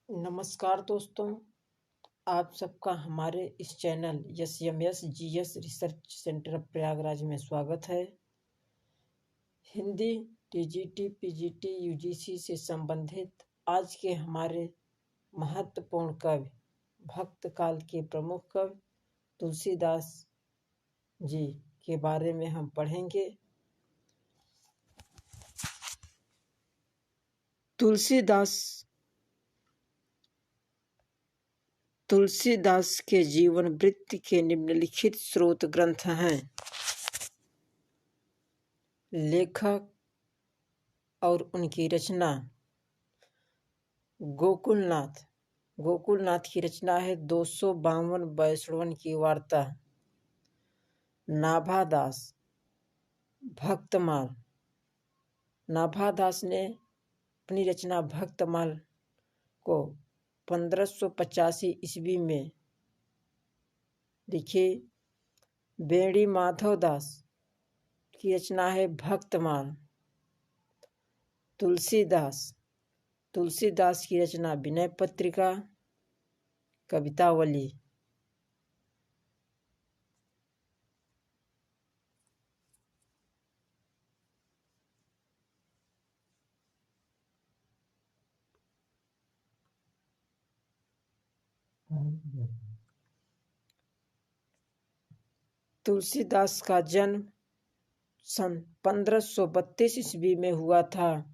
नमस्कार दोस्तों, आप सबका हमारे इस channel SMSGS research centre Prayagraj में स्वागत है। हिंदी TGT PGT UGC से संबंधित आज के हमारे महत्वपूर्ण कवि भक्त काल के प्रमुख कवि तुलसीदास जी के बारे में हम पढ़ेंगे। तुलसीदास के जीवन वृत्ति के निम्नलिखित स्रोत ग्रंथ हैं। लेखक और उनकी रचना गोकुलनाथ की रचना है 252 वैष्णवन की वार्ता। नाभादास भक्तमाल, नाभादास ने अपनी रचना भक्तमाल को 1585 ईस्वी में लिखी। बेड़ी माधवदास की रचना है भक्तमाल। तुलसीदास की रचना विनय पत्रिका, कवितावली। तुलसीदास का जन्म सन 1532 ईस्वी में हुआ था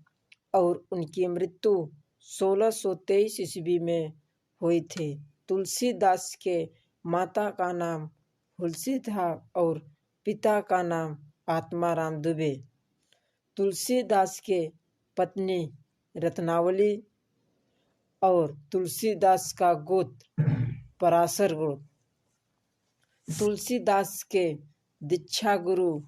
और उनकी मृत्यु 1623 ईस्वी में हुई थी। तुलसीदास के माता का नाम हुलसी था और पिता का नाम आत्माराम दुबे। तुलसीदास के पत्नी रत्नावली और तुलसीदास का गोत्र पराशर गोत्र। तुलसीदास के दीक्षा गुरु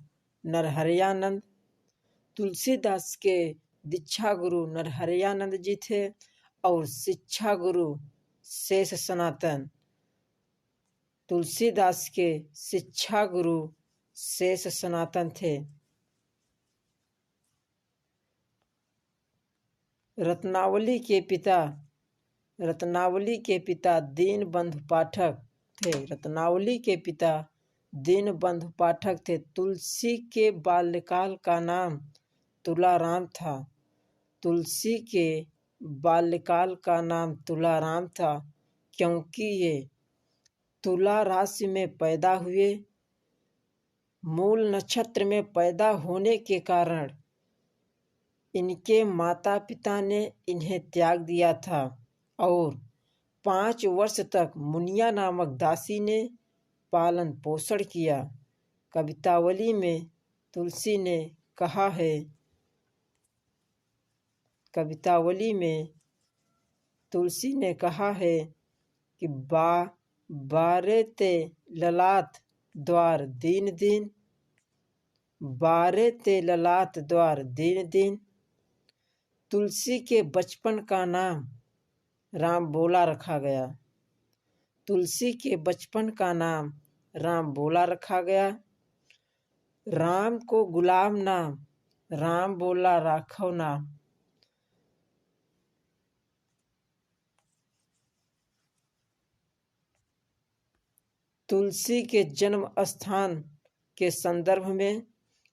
नरहरियानंद जी थे और शिक्षा गुरु शेष सनातन। तुलसीदास के शिक्षा गुरु शेष सनातन थे। रत्नावली के पिता दीनबंधु पाठक थे। तुलसी के बाल्यकाल का नाम तुलाराम था क्योंकि ये तुला राशि में पैदा हुए। मूल नक्षत्र में पैदा होने के कारण इनके माता पिता ने इन्हें त्याग दिया था और 5 वर्ष तक मुनिया नामक दासी ने पालन पोषण किया। कवितावली में तुलसी ने कहा है कि बारे ते ललाट द्वार दीन। तुलसी के बचपन का नाम राम बोला रखा गया। राम को गुलाम नाम, राम बोला राखो नाम। तुलसी के जन्म स्थान के संदर्भ में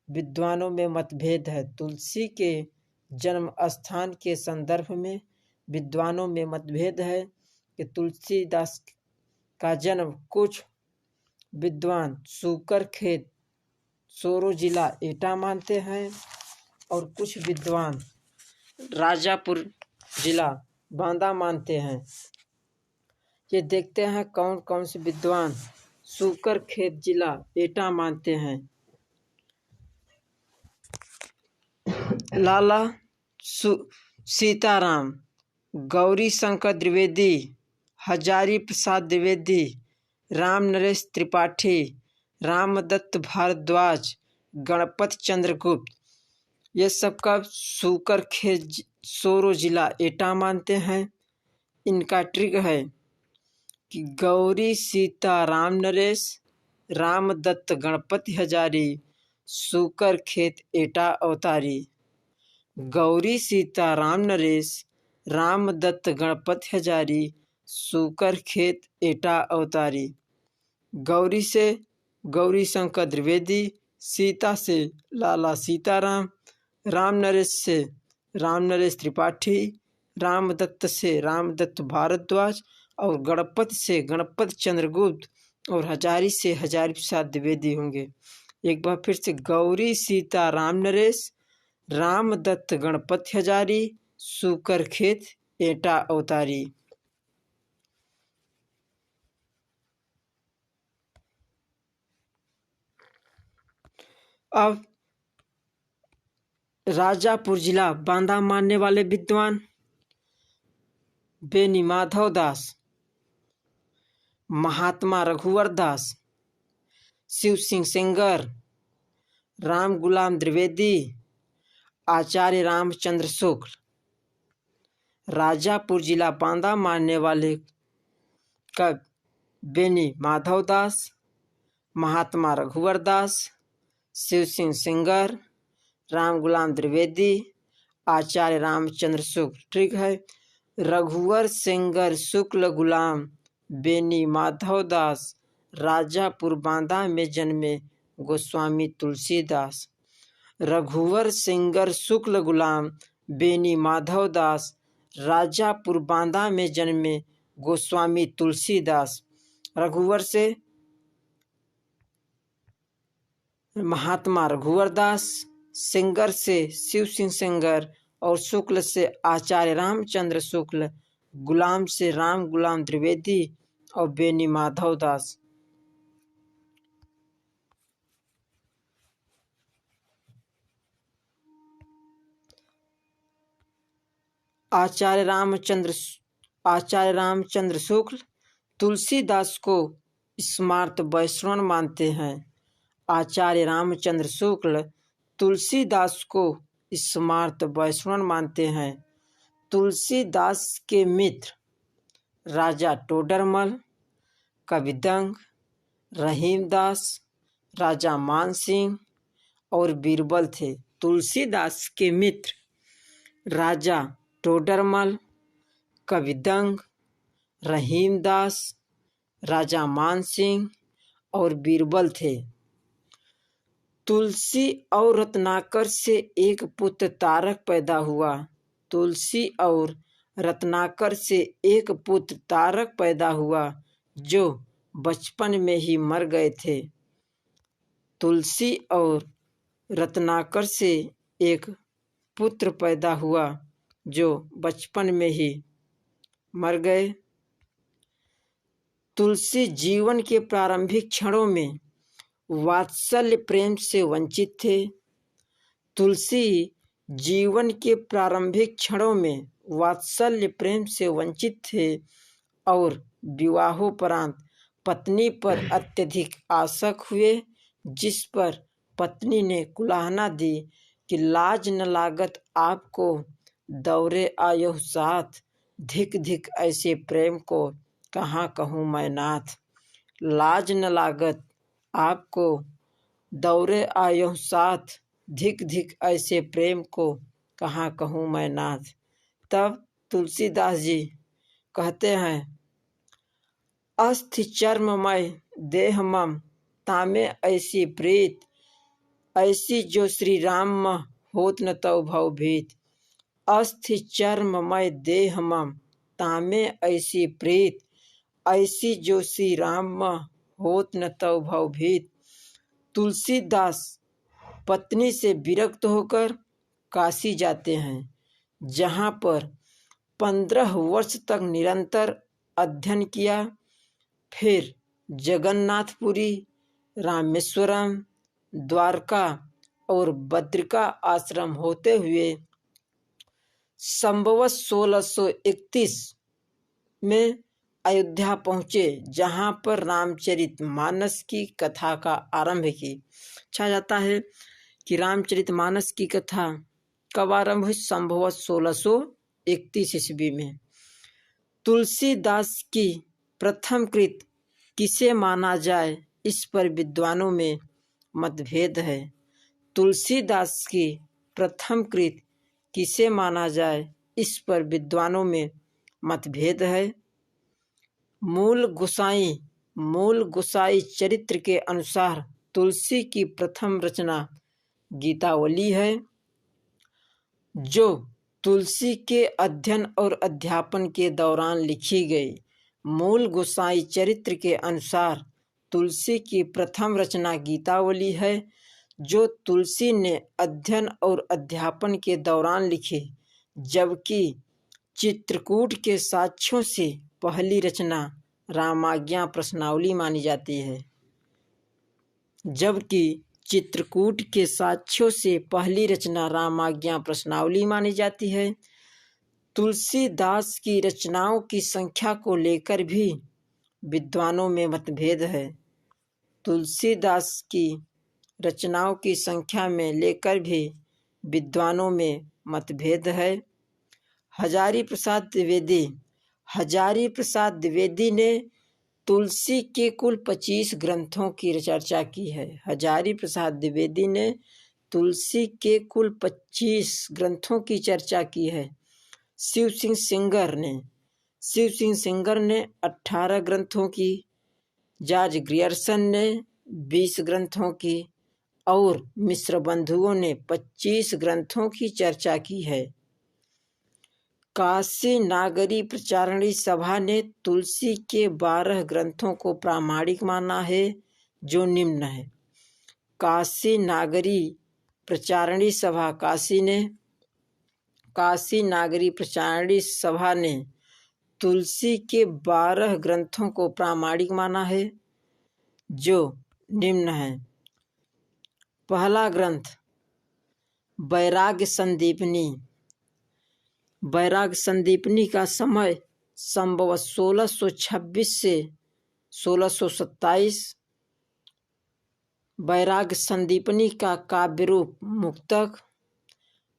विद्वानों में मतभेद है। तुलसी के जन्म स्थान के संदर्भ में विद्वानों में मतभेद है कि तुलसीदास का जन्म कुछ विद्वान सूकरखेत सोरो जिला एटा मानते हैं और कुछ विद्वान राजापुर जिला बांदा मानते हैं। ये देखते हैं कौन कौन से विद्वान सूकरखेत जिला एटा मानते हैं। लाला सीताराम, गौरी शंकर द्विवेदी, हजारी प्रसाद द्विवेदी, राम नरेश त्रिपाठी, रामदत्त भारद्वाज, गणपत चंद्रगुप्त, ये सब का सूकरखेत सोरो जिला एटा मानते हैं। इनका ट्रिक है कि गौरी सीता राम नरेश, रामदत्त गणपति हजारी, सूकरखेत एटा अवतारी। गौरी सीता राम नरेश, रामदत्त गणपत हजारी, सूकर खेत एटा अवतारी। गौरी से गौरी शंकर द्विवेदी, सीता से लाला सीताराम, राम नरेश से राम नरेश त्रिपाठी, रामदत्त से रामदत्त भारद्वाज और गणपत से गणपत चंद्रगुप्त और हजारी से हजारी प्रसाद द्विवेदी होंगे। एक बार फिर से गौरी सीता राम नरेश, रामदत्त गणपत हजारी, सूकर खेत एटा अवतारी। अब राजापुर जिला बांदा मानने वाले विद्वान बेनी माधव दास, महात्मा रघुवर दास, शिव सिंह सेंगर, राम गुलाम द्विवेदी, आचार्य रामचंद्र शुक्ल। राजापुर जिला बांदा मानने वाले कवि बेनी माधव दास, महात्मा रघुवर दास, शिव सिंह सेंगर, राम गुलाम द्विवेदी, आचार्य रामचंद्र शुक्ल। ठीक है, रघुवर सेंगर शुक्ल गुलाम बेनी माधव दास राजापुर बांदा में जन्मे गोस्वामी तुलसीदास। रघुवर सेंगर शुक्ल गुलाम बेनी माधव दास राजापुर बांदा में जन्मे गोस्वामी तुलसीदास। रघुवर से महात्मा रघुवर दास, सेंगर से शिव सिंह सेंगर और शुक्ल से आचार्य रामचंद्र शुक्ल, गुलाम से राम गुलाम द्विवेदी और बेनी माधव दास। आचार्य रामचंद्र शुक्ल तुलसीदास को स्मार्त वैष्णव मानते हैं। आचार्य रामचंद्र शुक्ल तुलसीदास को स्मार्त वैष्णव मानते हैं। तुलसीदास के मित्र राजा टोडरमल, कविदंग, रहीमदास, राजा मानसिंह और बीरबल थे। तुलसीदास के मित्र राजा टोडरमल, कविदंग, रहीमदास, राजा मानसिंह और बीरबल थे। तुलसी और रत्नाकर से एक पुत्र तारक पैदा हुआ। तुलसी और रत्नाकर से एक पुत्र तारक पैदा हुआ जो बचपन में ही मर गए थे। तुलसी और रत्नाकर से एक पुत्र पैदा हुआ जो बचपन में ही मर गए। तुलसी जीवन के प्रारंभिक क्षणों में वात्सल्य प्रेम से वंचित थे। तुलसी जीवन के प्रारंभिक क्षणों में वात्सल्य प्रेम से वंचित थे और विवाहोपरांत पत्नी पर अत्यधिक आसक्त हुए, जिस पर पत्नी ने कुलाहना दी कि लाज न लागत आपको दौरे आयो साथ, धिक धिक ऐसे प्रेम को कहाँ कहूँ मैं नाथ। लाज न लागत आपको दौरे आयो साथ, धिक धिक ऐसे प्रेम को कहाँ कहूँ मैं नाथ। तब तुलसीदास जी कहते हैं, अस्थि चर्ममय देह मम तामे ऐसी प्रीत, ऐसी जो श्री राम होत न तौ भव भीत। अस्थि चर्ममय देह मम तामे ऐसी प्रीत, ऐसी जो श्री राम होत न तौ भव भीत। तुलसीदास पत्नी से विरक्त होकर काशी जाते हैं, जहाँ पर 15 वर्ष तक निरंतर अध्ययन किया। फिर जगन्नाथपुरी, रामेश्वरम, द्वारका और बद्रिका आश्रम होते हुए संभवत 1631 में अयोध्या पहुँचे, जहाँ पर रामचरितमानस की कथा का आरंभ की। कहा जाता है कि रामचरितमानस की कथा कब आरंभ हुई? संभवत 1631 ईस्वी में। तुलसीदास की प्रथम कृत किसे माना जाए, इस पर विद्वानों में मतभेद है। तुलसीदास की प्रथम कृत किसे माना जाए, इस पर विद्वानों में मतभेद है। मूल गोसाई चरित्र के अनुसार तुलसी की प्रथम रचना गीतावली है, जो तुलसी के अध्ययन और अध्यापन के दौरान लिखी गई। मूल गोसाई चरित्र के अनुसार तुलसी की प्रथम रचना गीतावली है, जो तुलसी ने अध्ययन और अध्यापन के दौरान लिखी, जबकि चित्रकूट के साक्ष्यों से पहली रचना रामाज्ञा प्रश्नावली मानी जाती है। चित्रकूट के साक्ष्यों से पहली रचना रामाज्ञा प्रश्नावली मानी जाती है। तुलसीदास की रचनाओं की संख्या को लेकर भी विद्वानों में मतभेद है। तुलसीदास की रचनाओं की संख्या में लेकर भी विद्वानों में मतभेद है। हजारी प्रसाद द्विवेदी ने तुलसी के कुल 25 ग्रंथों की चर्चा की है। हजारी प्रसाद द्विवेदी ने तुलसी के कुल 25 ग्रंथों की चर्चा की है। शिव सिंह सिंगर ने 18 ग्रंथों की, जॉर्ज ग्रियर्सन ने 20 ग्रंथों की और मिश्र बंधुओं ने 25 ग्रंथों की चर्चा की है। काशी नागरी प्रचारणी सभा ने तुलसी के 12 ग्रंथों को प्रामाणिक माना है, जो निम्न है। काशी नागरी प्रचारणी सभा ने तुलसी के 12 ग्रंथों को प्रामाणिक माना है, जो निम्न है। पहला ग्रंथ वैराग्य संदीपनी का समय संभव 1626 से 1627। वैराग्य संदीपनी का काव्य रूप मुक्तक,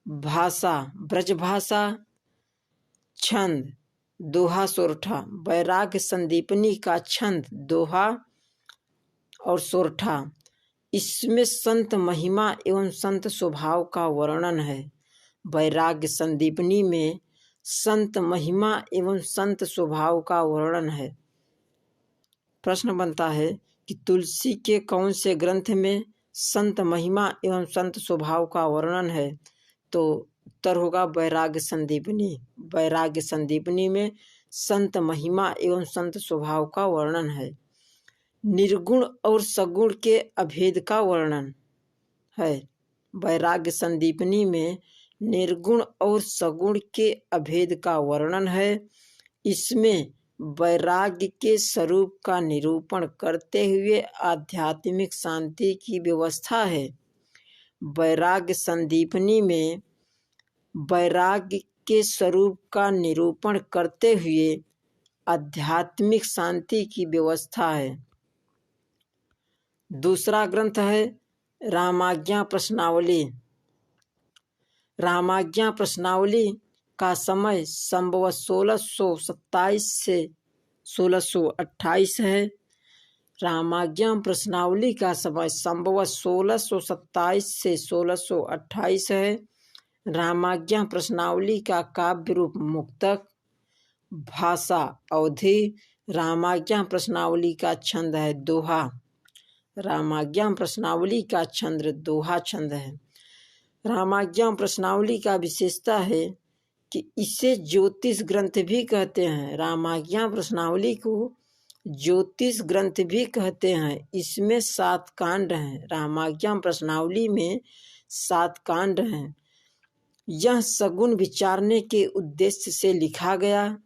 भाषा ब्रजभाषा, छंद दोहा सोरठा। वैराग्य संदीपनी का छंद दोहा और सोरठा। इसमें संत महिमा एवं संत स्वभाव का वर्णन है। वैराग्य संदीपनी में संत महिमा एवं संत स्वभाव का वर्णन है। प्रश्न बनता है कि तुलसी के कौन से ग्रंथ में संत महिमा एवं संत स्वभाव का वर्णन है? तो उत्तर होगा वैराग्य संदीपनी। वैराग्य संदीपनी में संत महिमा एवं संत स्वभाव का वर्णन है। निर्गुण और सगुण के अभेद का वर्णन है। वैराग्य संदीपनी में निर्गुण और सगुण के अभेद का वर्णन है। इसमें वैराग्य के स्वरूप का निरूपण करते हुए आध्यात्मिक शांति की व्यवस्था है। वैराग्य संदीपनी में वैराग्य के स्वरूप का निरूपण करते हुए आध्यात्मिक शांति की व्यवस्था है। दूसरा ग्रंथ है रामाज्ञा प्रश्नावली। रामाज्ञा प्रश्नावली का समय संभव 1627 से 1628 है। रामाज्ञा प्रश्नावली का समय संभव 1627 से 1628 है। रामाज्ञा प्रश्नावली का काव्य रूप मुक्तक, भाषा अवधि। रामाज्ञा प्रश्नावली का छंद है दोहा। रामाज्ञा प्रश्नावली का छंद दोहा छंद है। रामाज्ञा प्रश्नावली का विशेषता है कि इसे ज्योतिष ग्रंथ भी कहते हैं। रामाज्ञा प्रश्नावली को ज्योतिष ग्रंथ भी कहते हैं। इसमें 7 कांड हैं। रामाज्ञा प्रश्नावली में 7 कांड हैं। यह सगुण विचारने के उद्देश्य से लिखा गया।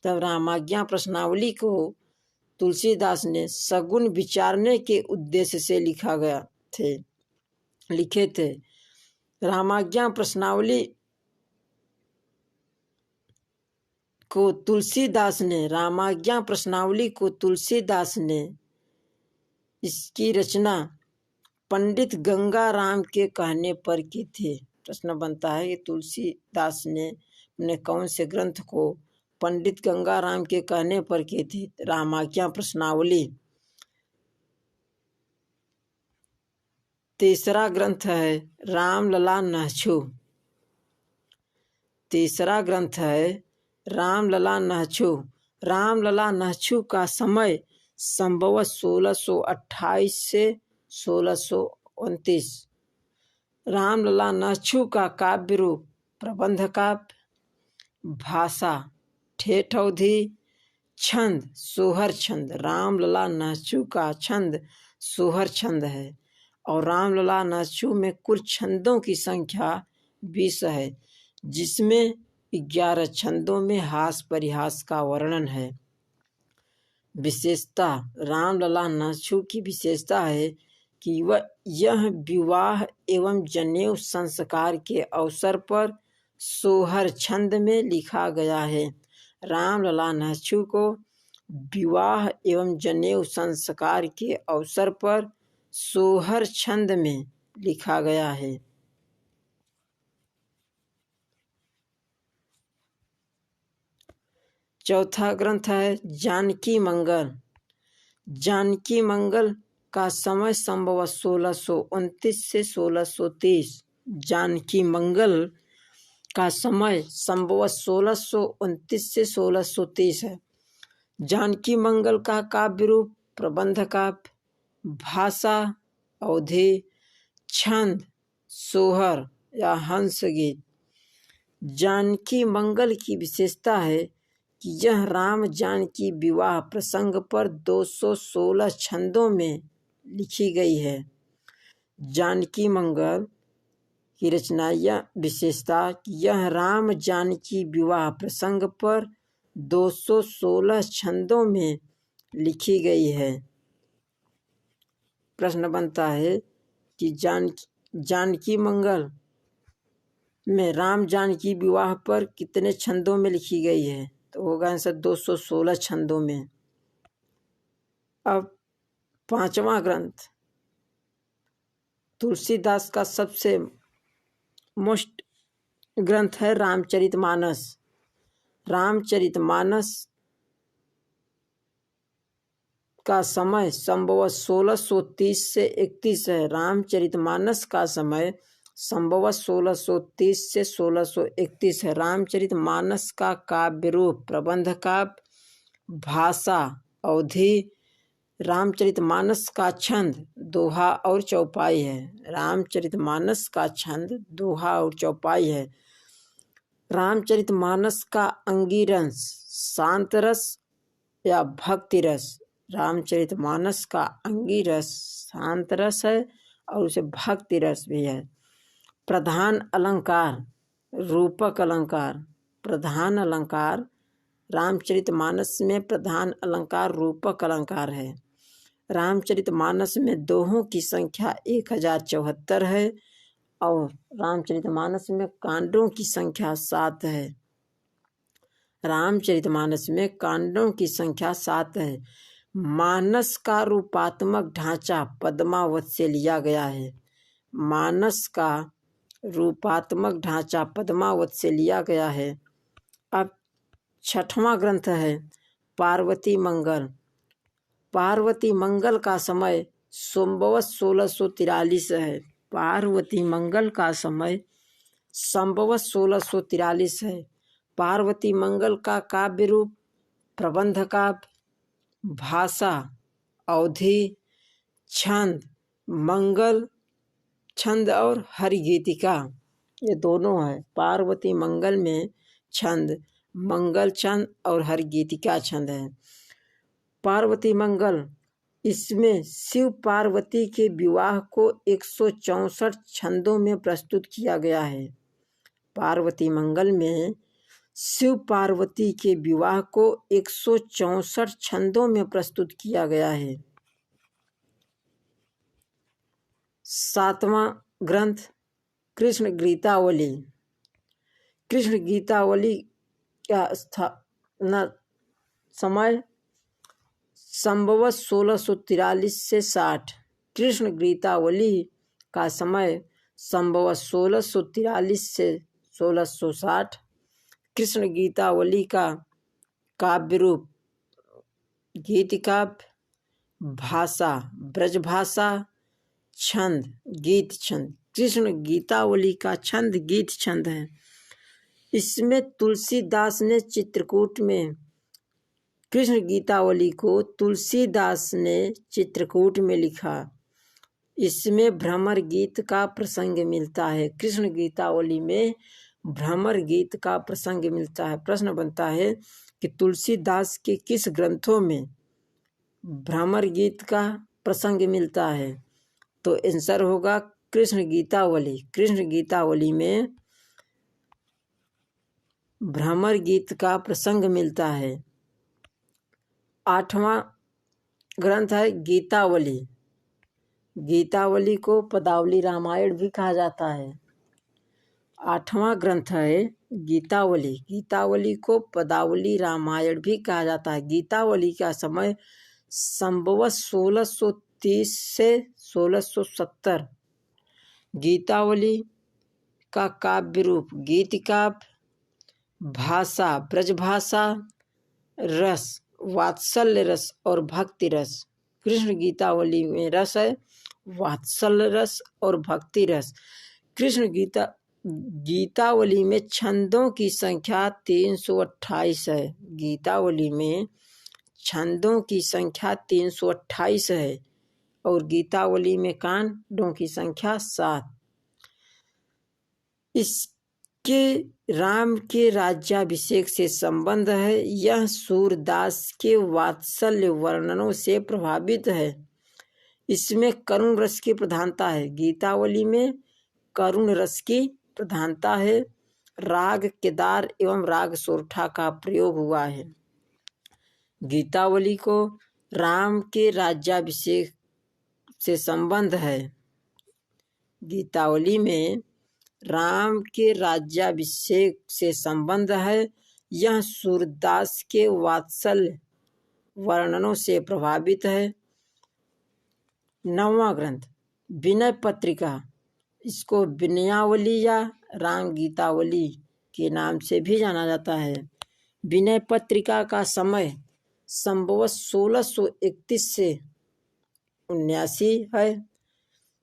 तब रामाज्ञा प्रश्नावली को तुलसीदास ने सगुण विचारने के उद्देश्य से लिखे थे। रामाज्ञा प्रश्नावली को तुलसीदास ने इसकी रचना पंडित गंगाराम के कहने पर की थी। प्रश्न बनता है कि तुलसीदास ने अपने कौन से ग्रंथ को पंडित गंगाराम के कहने पर की थी? रामाज्ञा प्रश्नावली। तीसरा ग्रंथ है रामलला नहछु। तीसरा ग्रंथ है रामलला नहछु। रामलला नहछु का समय संभवतः 1628 से 1629। रामलला नहछु का काव्य रूप प्रबंध काव्य, भाषा ठेठ अवधि, छंद सोहर छंद। रामलला नहछु का छंद सोहर छंद है और रामलला नहछु में कुल छंदों की संख्या 20 है, जिसमें 11 छंदों में हास परिहास का वर्णन है। विशेषता, रामलला नहछु की विशेषता है कि यह विवाह एवं जनेऊ संस्कार के अवसर पर सोहर छंद में लिखा गया है। रामलला नहछु को विवाह एवं जनेऊ संस्कार के अवसर पर सोहर छंद में लिखा गया है। चौथा ग्रंथ है जानकी मंगल। जानकी मंगल का समय संभवतः 1629 से 1630। जानकी मंगल का समय संभवतः 1629 से 1630 है। जानकी मंगल का काव्य रूप प्रबंध काव्य, भाषा अवधि, छंद सोहर या हंस गीत। जानकी मंगल की विशेषता है कि यह राम जानकी विवाह प्रसंग पर 216 छंदों में लिखी गई है। जानकी मंगल की रचनाया विशेषता कि यह राम जानकी विवाह प्रसंग पर 216 छंदों में लिखी गई है। प्रश्न बनता है कि जानकी मंगल में राम जानकी विवाह पर कितने छंदों में लिखी गई है, तो होगा आंसर 216 छंदों में। अब पांचवा ग्रंथ तुलसीदास का सबसे मोस्ट ग्रंथ है रामचरितमानस। रामचरितमानस का समय संभवतः 1630 से 31 है। रामचरितमानस का समय संभवतः 1630 से 1631 है। रामचरितमानस का काव्य रूप प्रबंध काव्य, भाषा अवधि। रामचरितमानस का छंद दोहा और चौपाई है। रामचरितमानस का छंद दोहा और चौपाई है। रामचरितमानस का अंगिरस शांत रस या भक्ति रस। रामचरितमानस का अंगिरस शांत रस है और उसे भक्ति रस भी है। प्रधान अलंकार रूपक अलंकार। प्रधान अलंकार रामचरितमानस में प्रधान अलंकार रूपक अलंकार है। रामचरितमानस में दोहों की संख्या 1074 है और रामचरितमानस में कांडों की संख्या 7 है। रामचरितमानस में कांडों की संख्या 7 है। मानस का रूपात्मक ढांचा पद्मावत से लिया गया है। मानस का रूपात्मक ढांचा पद्मावत से लिया गया है। अब छठवां ग्रंथ है पार्वती मंगल। पार्वती मंगल का समय संभवतः 1643 है। पार्वती मंगल का समय संभवतः 1643 है। पार्वती मंगल का काव्य रूप प्रबंध काव्य, भाषा अवधि, छंद मंगल छंद और हरिगीतिका, ये दोनों है। पार्वती मंगल में छंद मंगल छंद और हरिगीतिका छंद है। पार्वती मंगल इसमें शिव पार्वती के विवाह को 164 छंदों में प्रस्तुत किया गया है। पार्वती मंगल में शिव पार्वती के विवाह को 164 छंदों में प्रस्तुत किया गया है। सातवां ग्रंथ कृष्ण गीतावली। कृष्ण गीतावली का स्थापना समय संभवतः 1643 से 60। कृष्ण गीतावली का समय संभवतः 1643 से 1660। कृष्ण गीतावली का काव्य रूप गीत काव्य, भाषा ब्रजभाषा, छंद गीत छंद। कृष्ण गीतावली का छंद गीत छंद है। इसमें तुलसीदास ने चित्रकूट में कृष्ण गीतावली को तुलसीदास ने चित्रकूट में लिखा। इसमें भ्रमर गीत का प्रसंग मिलता है। कृष्ण गीतावली में भ्रमर गीत का प्रसंग मिलता है। प्रश्न बनता है कि तुलसीदास के किस ग्रंथों में भ्रमर गीत का प्रसंग मिलता है? तो आंसर होगा कृष्ण गीतावली। कृष्ण गीतावली में भ्रमर गीत का प्रसंग मिलता है। 8वां ग्रंथ है गीतावली। गीतावली को पदावली रामायण भी कहा जाता है। 8वां ग्रंथ है गीतावली। गीतावली को पदावली रामायण भी कहा जाता है। गीतावली का समय संभवतः 1630 से 1670। गीतावली का काव्य रूप गीत काव्य, भाषा ब्रजभाषा, रस वात्सल्य रस और भक्ति रस। कृष्ण गीतावली में रस है वात्सल्य रस और भक्ति रस। कृष्ण गीतावली में छंदों की संख्या 328 है। गीतावली में छंदों की संख्या 328 है और गीतावली में कांडों की संख्या 7। इसके राम के राज्याभिषेक से संबंध है। यह सूरदास के वात्सल्य वर्णनों से प्रभावित है। इसमें करुण रस की प्रधानता है। गीतावली में करुण रस की प्रधानता है। राग केदार एवं राग सोरठा का प्रयोग हुआ है। गीतावली को राम के राज्याभिषेक से संबंध है। गीतावली में राम के राज्याभिषेक से संबंध है। यह सूरदास के वात्सल्य वर्णनों से प्रभावित है। 9वां ग्रंथ विनय पत्रिका। इसको विनयावली या राम गीतावली के नाम से भी जाना जाता है। विनय पत्रिका का समय संभवतः 1631 से 79 है।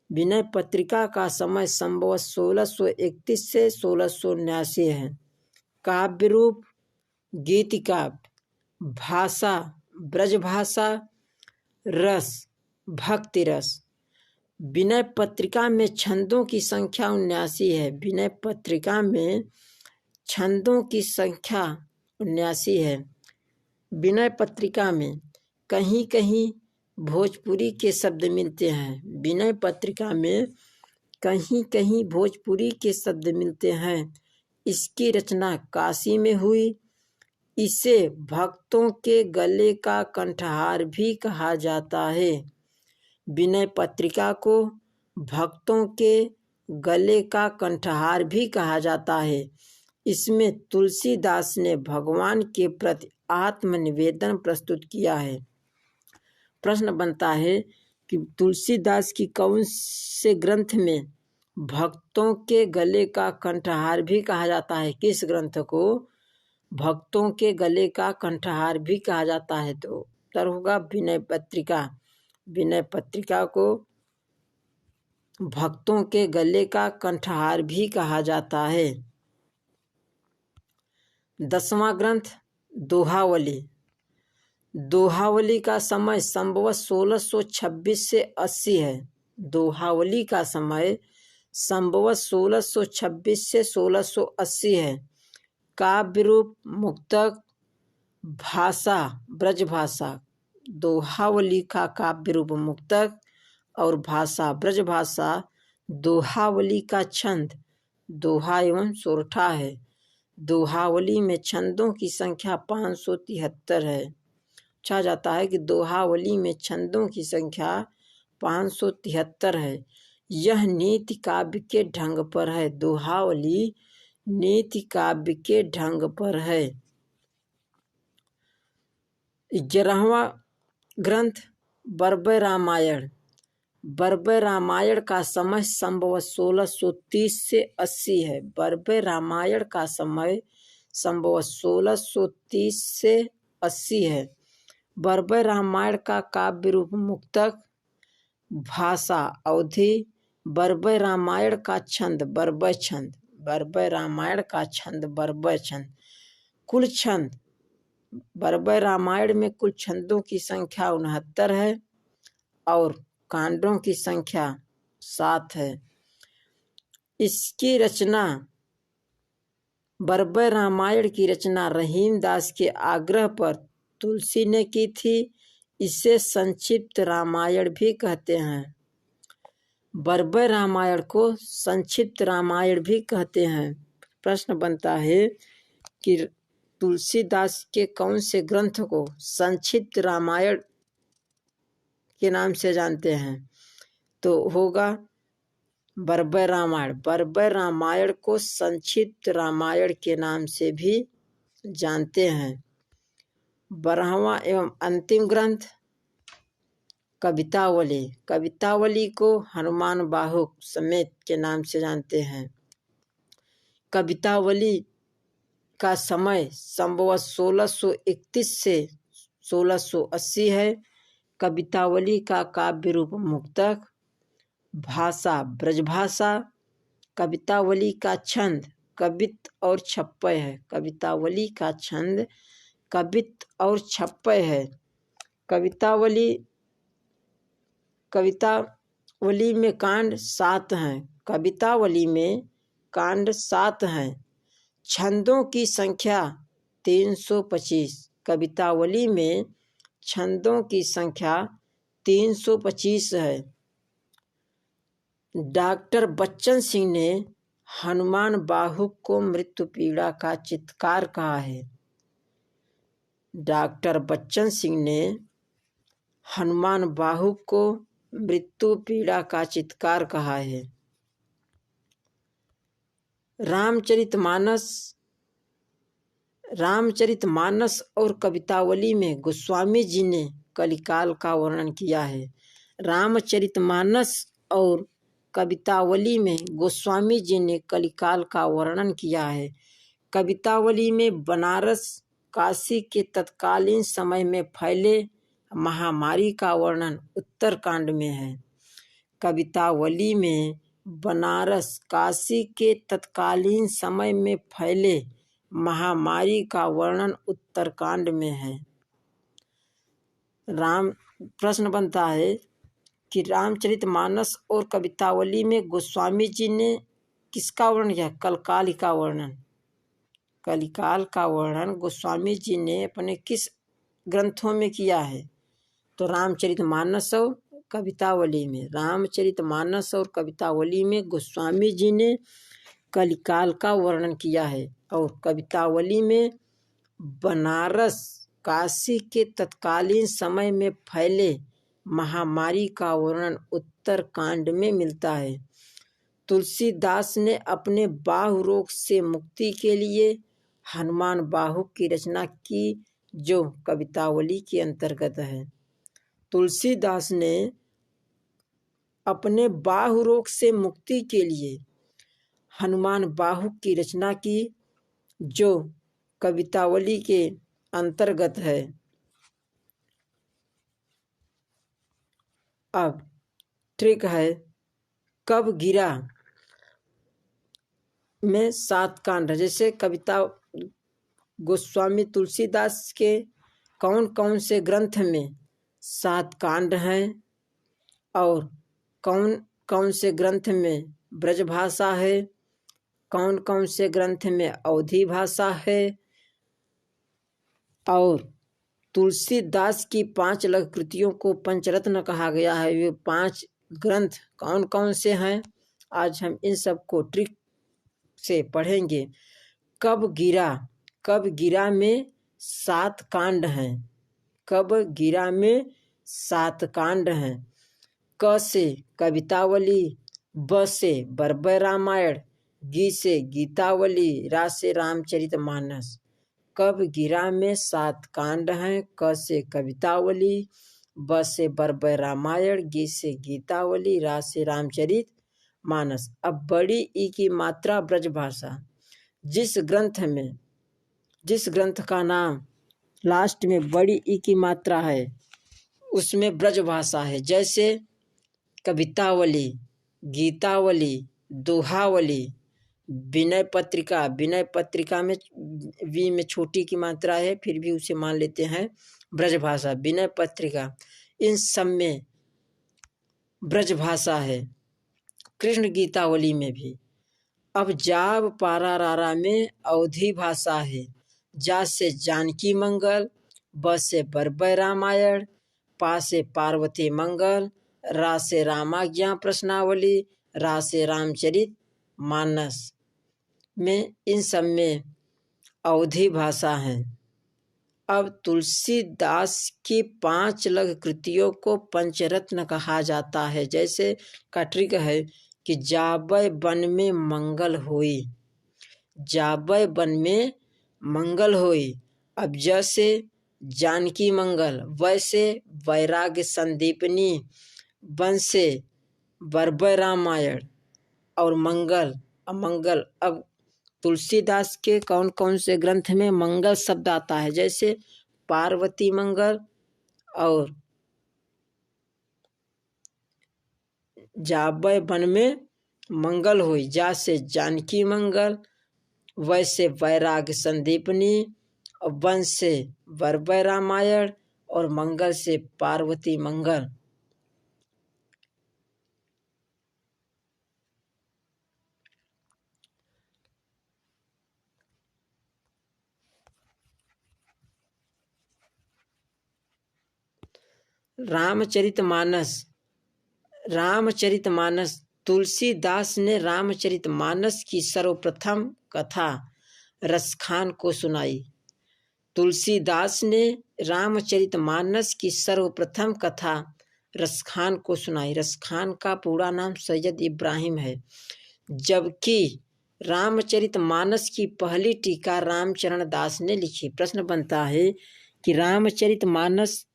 विनय पत्रिका का समय संभवतः 1631 से 1679 है। काव्य रूप गीत काव्य, भाषा ब्रजभाषा, रस भक्ति रस। विनय पत्रिका में छंदों की संख्या 79 है। विनय पत्रिका में छंदों की संख्या 79 है। विनय पत्रिका में कहीं कहीं भोजपुरी के शब्द मिलते हैं। विनय पत्रिका में कहीं कहीं भोजपुरी के शब्द मिलते हैं। इसकी रचना काशी में हुई। इसे भक्तों के गले का कंठहार भी कहा जाता है। विनय पत्रिका को भक्तों के गले का कंठहार भी कहा जाता है। इसमें तुलसीदास ने भगवान के प्रति आत्मनिवेदन प्रस्तुत किया है। प्रश्न बनता है कि तुलसीदास की कौन से ग्रंथ में भक्तों के गले का कंठहार भी कहा जाता है? किस ग्रंथ को भक्तों के गले का कंठहार भी कहा जाता है? तो उत्तर होगा विनय पत्रिका। विनय पत्रिका को भक्तों के गले का कंठहार भी कहा जाता है। 10वां ग्रंथ दोहावली। दोहावली का समय संभवतः 1626 से 80 है। दोहावली का समय संभवतः 1626 से 1680 है। काव्य रूप मुक्तक, भाषा ब्रजभाषा। दोहावली का काव्य रूप मुक्तक और भाषा ब्रजभाषा। दोहावली का छंद दोहा एवं सोरठा है। दोहावली में छंदों की संख्या 573 है। पूछा जाता है कि दोहावली में छंदों की संख्या 573 है। यह नीति काव्य के ढंग पर है। दोहावली नीति काव्य के ढंग पर है। 11वां ग्रंथ बर्बर रामायण। बर्बर रामायण का समय संभवतः 1630 से 80 है। बर्बर रामायण का समय संभवतः 1630 से 80 है। बर्बर रामायण का काव्य रूप मुक्तक, भाषा अवधी। बर्बर रामायण का छंद बर्बर छंद। बरबय रामायण का छंद बरबय छंद। कुल छंद बरबय रामायण में कुल छंदों की संख्या 69 है और कांडों की संख्या 7 है। इसकी रचना बरबय रामायण की रचना रहीम दास के आग्रह पर तुलसी ने की थी। इसे संक्षिप्त रामायण भी कहते हैं। बरबय रामायण को संक्षिप्त रामायण भी कहते हैं। प्रश्न बनता है कि तुलसीदास के कौन से ग्रंथ को संक्षिप्त रामायण के नाम से जानते हैं? तो होगा बरबय रामायण। बरबय रामायण को संक्षिप्त रामायण के नाम से भी जानते हैं। 12वां एवं अंतिम ग्रंथ कवितावली। कवितावली को हनुमान बाहुक समेत के नाम से जानते हैं। कवितावली का समय संवत 1631 से 1680 है। कवितावली का काव्य रूप मुक्तक, भाषा ब्रजभाषा। कवितावली का छंद कवित और छप्पय है। कवितावली का छंद कवित और छप्पय है। कवितावली में कांड 7 हैं। कवितावली में कांड 7 हैं। छंदों की संख्या 325। कवितावली में छंदों की संख्या 325 है। डॉक्टर बच्चन सिंह ने हनुमान बाहुक को मृत्यु पीड़ा का चित्कार कहा है। डॉक्टर बच्चन सिंह ने हनुमान बाहुक को मृत्यु पीड़ा का चित्कार कहा है। रामचरितमानस और कवितावली में गोस्वामी जी ने कलिकाल का वर्णन किया है। रामचरितमानस और कवितावली में गोस्वामी जी ने कलिकाल का वर्णन किया है। कवितावली में बनारस काशी के तत्कालीन समय में फैले महामारी का वर्णन उत्तरकांड में है। कवितावली में बनारस काशी के तत्कालीन समय में फैले महामारी का वर्णन उत्तरकांड में है। प्रश्न बनता है कि रामचरितमानस और कवितावली में गोस्वामी जी ने किसका वर्णन किया? कलिकाल का वर्णन। कलिकाल का वर्णन गोस्वामी जी ने अपने किस ग्रंथों में किया है? तो रामचरितमानस और कवितावली में। रामचरितमानस और कवितावली में गोस्वामी जी ने कलिकाल का वर्णन किया है और कवितावली में बनारस काशी के तत्कालीन समय में फैले महामारी का वर्णन उत्तरकांड में मिलता है। तुलसीदास ने अपने बाहु रोग से मुक्ति के लिए हनुमान बाहुक की रचना की, जो कवितावली के अंतर्गत है। तुलसीदास ने अपने बाहु रोग से मुक्ति के लिए हनुमान बाहुक की रचना की, जो कवितावली के अंतर्गत है। अब ट्रिक है, कब गिरा में 7 कांड। जैसे कविता गोस्वामी तुलसीदास के कौन कौन से ग्रंथ में 7 कांड हैं और कौन कौन से ग्रंथ में ब्रजभाषा है, कौन कौन से ग्रंथ में अवधी भाषा है, और तुलसीदास की 5 लघु कृतियों को पंचरत्न कहा गया है। ये 5 ग्रंथ कौन कौन से हैं, आज हम इन सब को ट्रिक से पढ़ेंगे। कब गिरा में 7 कांड हैं। कब गिरा में 7 कांड हैं। क से कवितावली, ब से बरबय रामायण, गी से गीतावली, रा से रामचरितमानस। कब गिरा में 7 कांड हैं। क से कवितावली, ब से बरबय रामायण, गी से गीतावली, रा से रामचरितमानस। अब बड़ी ई की मात्रा ब्रजभाषा। जिस ग्रंथ का नाम लास्ट में बड़ी ई की मात्रा है उसमें ब्रजभाषा है। जैसे कवितावली, गीतावली, दोहावली, विनय पत्रिका, विनय पत्रिका में वी में छोटी की मात्रा है, फिर भी उसे मान लेते हैं ब्रजभाषा। विनय पत्रिका, इन सब में ब्रजभाषा है। कृष्ण गीतावली में भी। अब जाब पारा रारा में अवधी भाषा है। जा से जानकी मंगल, ब से बरबय रामायण, पा से पार्वती मंगल, रा से रामाज्ञा प्रश्नावली, रा से रामचरित मानस में, इन सब में अवधी भाषा है। अब तुलसीदास की 5 लघु कृतियों को पंचरत्न कहा जाता है। जैसे कट्रिक है कि जाबै वन में मंगल होई, जाबै वन में मंगल होई। अब जैसे जानकी मंगल, वैसे वैराग्य संदीपनी, वन से बरबय रामायण और मंगल। अमंगल, अब तुलसीदास के कौन कौन से ग्रंथ में मंगल शब्द आता है? जैसे पार्वती मंगल और जाबै वन में मंगल होई, जा से जानकी मंगल, वैसे वैराग्य संदीपनी, और वन से बरबय रामायण और मंगल से पार्वती मंगल। रामचरितमानस, रामचरितमानस, तुलसीदास ने रामचरितमानस की सर्वप्रथम कथा रसखान को सुनाई। तुलसीदास ने रामचरितमानस की सर्वप्रथम कथा रसखान को सुनाई। रसखान का पूरा नाम सैयद इब्राहिम है। जबकि रामचरितमानस की पहली टीका रामचरण दास ने लिखी। प्रश्न बनता है कि रामचरितमानस,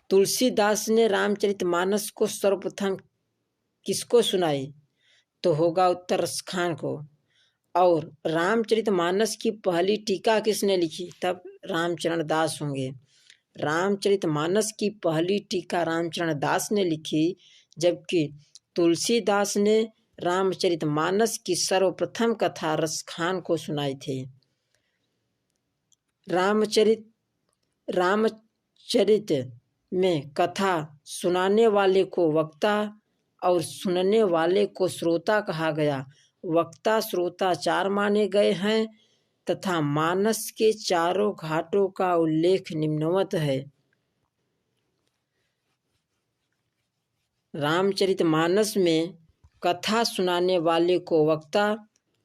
तुलसीदास ने रामचरितमानस को सर्वप्रथम किसको सुनाई? तो होगा उत्तर रसखान को। और रामचरितमानस की पहली टीका किसने लिखी? तब रामचरण दास होंगे। रामचरितमानस की पहली टीका रामचरण दास ने लिखी, जबकि तुलसीदास ने रामचरितमानस की सर्वप्रथम कथा रसखान को सुनाई थी। रामचरित में कथा सुनाने वाले को वक्ता और सुनने वाले को श्रोता कहा गया। वक्ता श्रोता 4 माने गए हैं तथा मानस के चारों घाटों का उल्लेख निम्नवत है। रामचरितमानस में कथा सुनाने वाले को वक्ता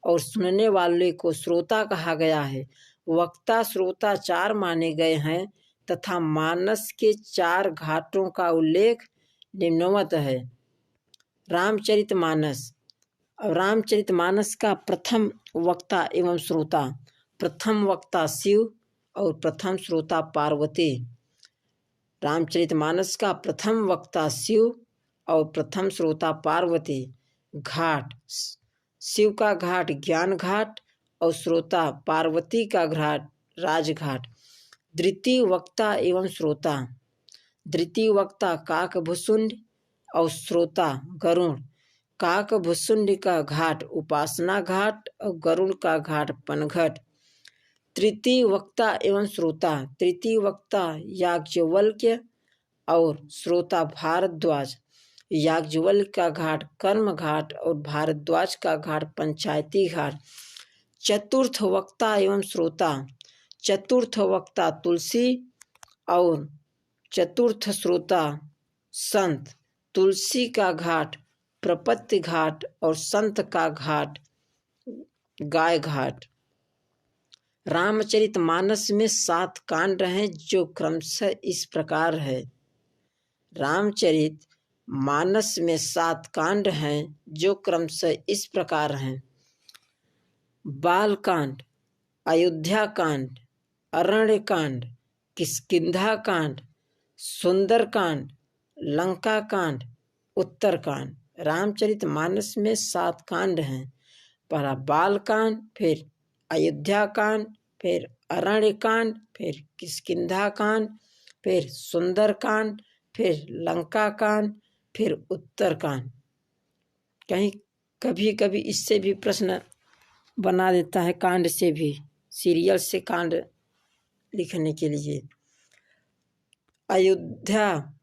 और सुनने वाले को श्रोता कहा गया है। वक्ता श्रोता 4 माने गए हैं तथा मानस के 4 घाटों का उल्लेख निम्नवत है। रामचरितमानस, रामचरितमानस का प्रथम वक्ता एवं श्रोता, प्रथम वक्ता शिव और प्रथम श्रोता पार्वती। रामचरितमानस का प्रथम वक्ता शिव और प्रथम श्रोता पार्वती। घाट, शिव का घाट ज्ञान घाट और श्रोता पार्वती का घाट राजघाट। द्वितीय वक्ता एवं श्रोता, द्वितीय वक्ता काकभुसुंड और श्रोता गरुड़। काकभुसुंड का घाट उपासना घाट और गरुड़ का घाट पनघट। तृतीय वक्ता एवं श्रोता, तृतीय वक्ता याज्ञवल्क्य और श्रोता भारद्वाज। याज्ञवल्क्य का घाट कर्म घाट और भारद्वाज का घाट पंचायती घाट। चतुर्थ वक्ता एवं श्रोता, चतुर्थ वक्ता तुलसी और चतुर्थ श्रोता संत। तुलसी का घाट प्रपत्ति घाट और संत का घाट गाय घाट। रामचरितमानस में 7 कांड हैं जो क्रमशः इस प्रकार है। रामचरित मानस में 7 कांड हैं जो क्रमशः इस प्रकार हैं। बालकांड, अयोध्या कांड, अरण्य कांड, किष्किंधा कांड, सुंदर कांड, लंका कांड, उत्तर कांड। रामचरितमानस में 7 कांड हैं। पहला बालकांड, फिर अयोध्या कांड, फिर अरण्य कांड, फिर किष्किंधा कांड, फिर सुंदर कांड, फिर लंका कांड, फिर उत्तर कांड। कहीं कभी कभी इससे भी प्रश्न बना देता है, कांड से भी, सीरियल से कांड लिखने के लिए। अयोध्या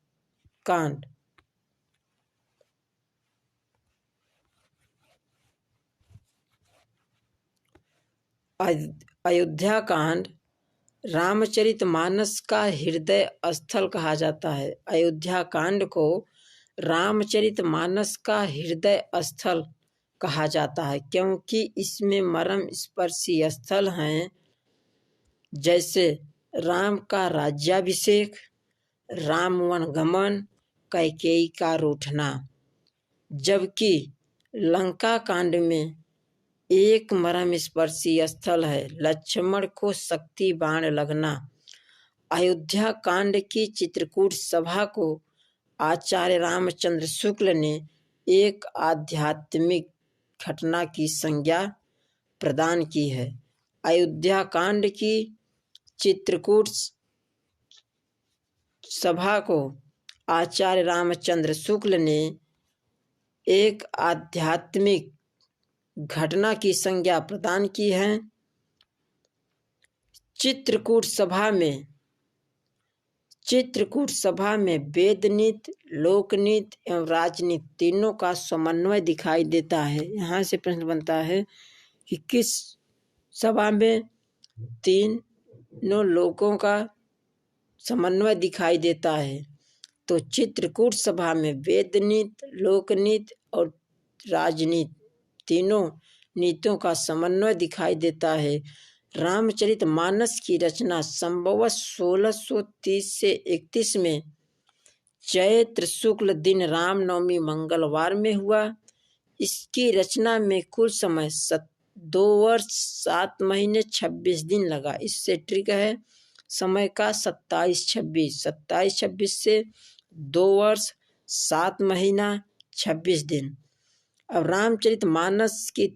कांड। अयोध्या कांड रामचरितमानस का हृदय स्थल कहा जाता है। अयोध्या कांड को रामचरितमानस का हृदय स्थल कहा जाता है, क्योंकि इसमें मर्म स्पर्शी स्थल हैं, जैसे राम का राज्याभिषेक, राम वन गमन, कैकेयी का रूठना। जबकि लंका कांड में एक मर्म स्पर्शी स्थल है, लक्ष्मण को शक्ति बाण लगना। अयोध्या कांड की चित्रकूट सभा को आचार्य रामचंद्र शुक्ल ने एक आध्यात्मिक घटना की संज्ञा प्रदान की है। अयोध्या कांड की चित्रकूट सभा को आचार्य रामचंद्र शुक्ल ने एक आध्यात्मिक घटना की संज्ञा प्रदान की है। चित्रकूट सभा में वेद नीति, लोक नीति एवं राजनीति तीनों का समन्वय दिखाई देता है। यहाँ से प्रश्न बनता है कि किस सभा में तीनों लोकों का समन्वय दिखाई देता है। तो चित्रकूट सभा में वेद नीति, लोक नीति और राजनीति तीनों नीतियों का समन्वय दिखाई देता है। रामचरितमानस की रचना संभवतः 1630 से 31 में चैत्र शुक्ल दिन रामनवमी मंगलवार में हुआ। इसकी रचना में कुल समय 2 वर्ष 7 महीने 26 दिन लगा। इससे ट्रिक है समय का 27-26 से 2 वर्ष 7 महीना 26 दिन। अब रामचरितमानस की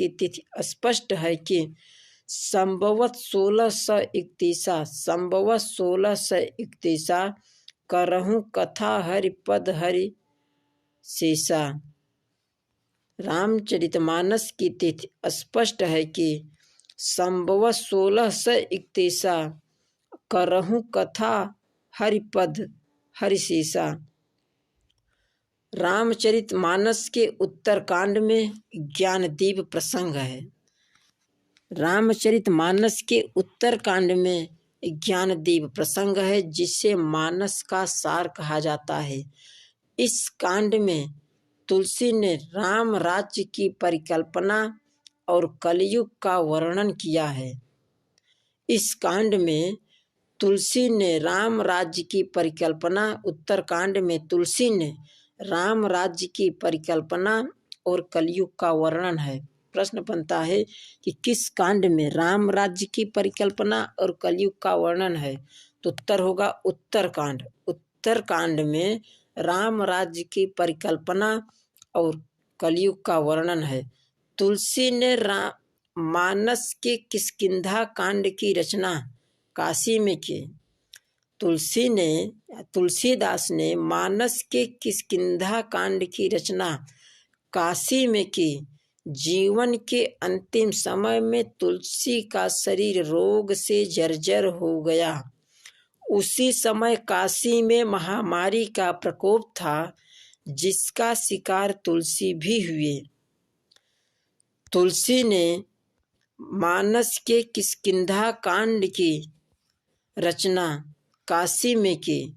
तिथि स्पष्ट है कि संभवतः 1631 करहूँ कथा हरिपद हरि शेषा। रामचरितमानस की तिथि स्पष्ट है कि संभवतः 1631 करहूँ कथा हरिपद हरिशेषा। रामचरितमानस के उत्तरकांड में ज्ञानदीप प्रसंग है। रामचरितमानस के उत्तरकांड में ज्ञानदीप प्रसंग है, जिसे मानस का सार कहा जाता है। इस कांड में तुलसी ने राम राज्य की परिकल्पना और कलयुग का वर्णन किया है। इस कांड में तुलसी ने राम राज्य की परिकल्पना, उत्तरकांड में तुलसी ने राम राज्य की परिकल्पना और कलयुग का वर्णन है। प्रश्न बनता है कि किस कांड में राम राज्य की परिकल्पना और कलयुग का वर्णन है, तो उत्तर होगा उत्तरकांड। उत्तरकांड में राम राज्य की परिकल्पना और कलयुग का वर्णन है। तुलसी ने मानस के किष्किंधा कांड की रचना काशी में की। तुलसीदास ने मानस के किष्किंधा कांड की रचना काशी में की। जीवन के अंतिम समय में तुलसी का शरीर रोग से जर्जर हो गया। उसी समय काशी में महामारी का प्रकोप था, जिसका शिकार तुलसी भी हुए। तुलसी ने मानस के किष्किंधा कांड की रचना काशी में की।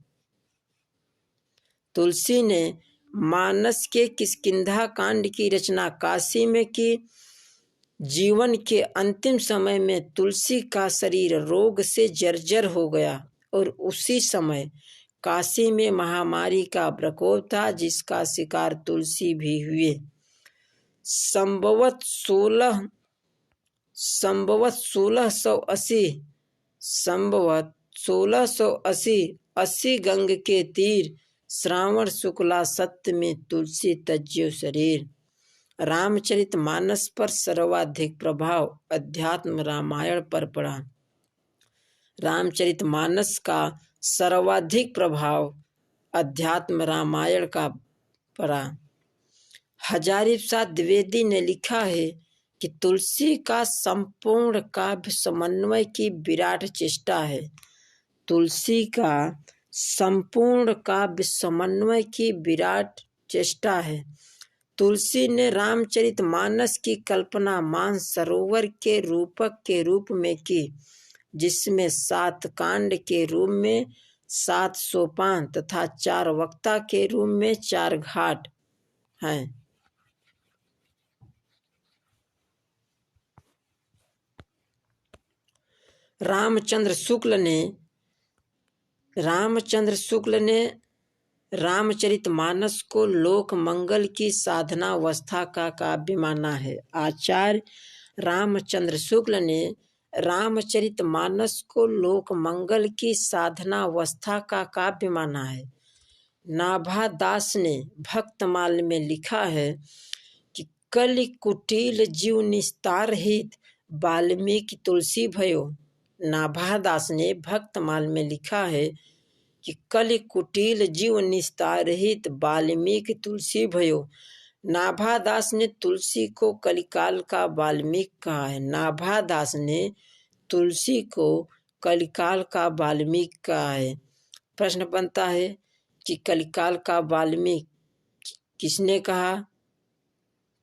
तुलसी ने मानस के किष्किंधा कांड की रचना काशी में की। जीवन के अंतिम समय में तुलसी का शरीर रोग से जर्जर हो गया और उसी समय काशी में महामारी का प्रकोप था, जिसका शिकार तुलसी भी हुए। संभवतः 1680 गंग के तीर श्रावण शुक्ला सप्तमी में तुलसी तज्यो शरीर। रामचरितमानस पर सर्वाधिक प्रभाव अध्यात्म रामायण पर पड़ा। रामचरितमानस का सर्वाधिक प्रभाव अध्यात्म रामायण का पड़ा। हजारीप्रसाद द्विवेदी ने लिखा है कि तुलसी का संपूर्ण काव्य समन्वय की विराट चेष्टा है। तुलसी का संपूर्ण काव्य समन्वय की विराट चेष्टा है। तुलसी ने रामचरितमानस की कल्पना मानसरोवर के रूपक के रूप में की, जिसमें 7 कांड के रूप में 7 सोपान तथा 4 वक्ता के रूप में 4 घाट हैं। रामचंद्र शुक्ल ने रामचरितमानस को लोक मंगल की साधनावस्था का काव्य माना है। आचार्य रामचंद्र शुक्ल ने रामचरितमानस को लोक मंगल की साधनावस्था का काव्य माना है। नाभा दास ने भक्तमाल में लिखा है कि कलि कुटिल जीव निस्तार हित वाल्मीकि तुलसी भयो। नाभा दास ने भक्तमाल में लिखा है कि कलि कुटिल जीव निस्तार हित वाल्मीकि तुलसी भयो। नाभा दास ने तुलसी को कलिकाल का वाल्मीकि कहा है। नाभा दास ने तुलसी को कलिकाल का वाल्मीकि कहा है। प्रश्न बनता है कि कलिकाल का वाल्मीकि किसने कहा